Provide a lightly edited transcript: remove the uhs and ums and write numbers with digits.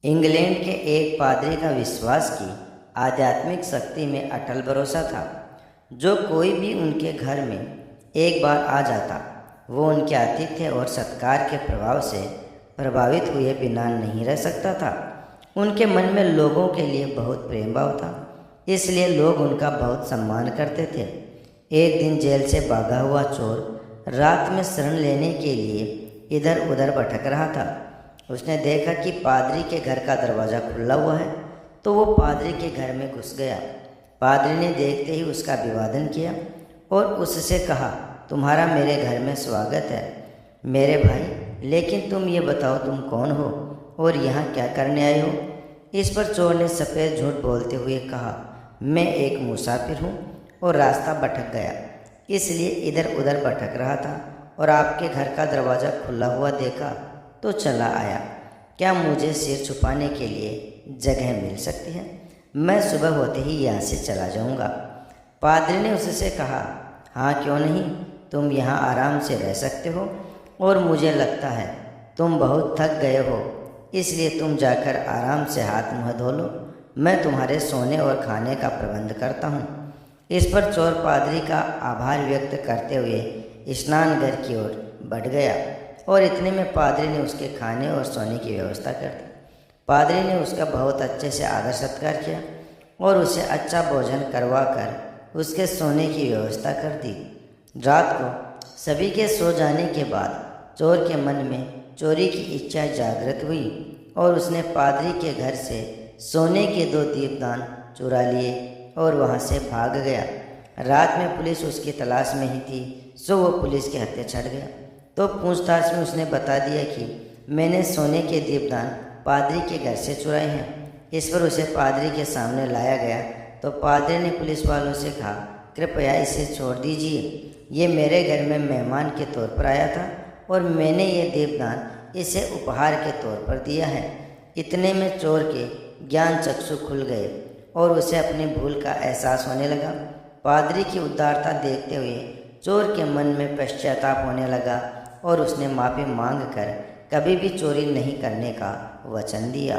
England के एक पादरी का विश्वास की आध्यात्मिक शक्ति में अटल भरोसा था। जो कोई भी उनके घर में एक बार आ जाता, वो उनके आतिथ्य और सत्कार के प्रभाव से प्रभावित हुए बिना नहीं रह सकता था। उनके मन में लोगों के लिए बहुत प्रेम भाव था, इसलिए लोग उनका बहुत सम्मान करते थे। एक दिन जेल से भागा हुआ चोर रात में शरण लेने के लिए इधर उधर भटक रहा था। उसने देखा कि पादरी के घर का दरवाज़ा खुला हुआ है, तो वो पादरी के घर में घुस गया। पादरी ने देखते ही उसका अभिवादन किया और उससे कहा, तुम्हारा मेरे घर में स्वागत है मेरे भाई, लेकिन तुम ये बताओ तुम कौन हो और यहाँ क्या करने आए हो। इस पर चोर ने सफ़ेद झूठ बोलते हुए कहा, मैं एक मुसाफिर हूँ और रास्ता भटक गया, इसलिए इधर उधर भटक रहा था और आपके घर का दरवाज़ा खुला हुआ देखा तो चला आया। क्या मुझे सिर छुपाने के लिए जगह मिल सकती है? मैं सुबह होते ही यहाँ से चला जाऊँगा। पादरी ने उससे कहा, हाँ क्यों नहीं, तुम यहाँ आराम से रह सकते हो और मुझे लगता है तुम बहुत थक गए हो, इसलिए तुम जाकर आराम से हाथ मुँह धो लो। मैं तुम्हारे सोने और खाने का प्रबंध करता हूँ। इस पर चोर पादरी का आभार व्यक्त करते हुए स्नानघर की ओर बढ़ गया और इतने में पादरी ने उसके खाने और सोने की व्यवस्था कर दी। पादरी ने उसका बहुत अच्छे से आदर सत्कार किया और उसे अच्छा भोजन करवा कर उसके सोने की व्यवस्था कर दी। रात को सभी के सो जाने के बाद चोर के मन में चोरी की इच्छा जागृत हुई और उसने पादरी के घर से सोने के 2 दीपदान चुरा लिए और वहाँ से भाग गया। रात में पुलिस उसकी तलाश में ही थी, सो वो पुलिस के हत्थे चढ़ गया। तो पूछताछ में उसने बता दिया कि मैंने सोने के दीपदान पादरी के घर से चुराए हैं। इस पर उसे पादरी के सामने लाया गया तो पादरी ने पुलिस वालों से कहा, कृपया इसे छोड़ दीजिए, ये मेरे घर में मेहमान के तौर पर आया था और मैंने ये दीपदान इसे उपहार के तौर पर दिया है। इतने में चोर के ज्ञान चक्षु खुल गए और उसे अपनी भूल का एहसास होने लगा। पादरी की उदारता देखते हुए चोर के मन में पश्चाताप होने लगा और उसने माफ़ी मांग कर कभी भी चोरी नहीं करने का वचन दिया।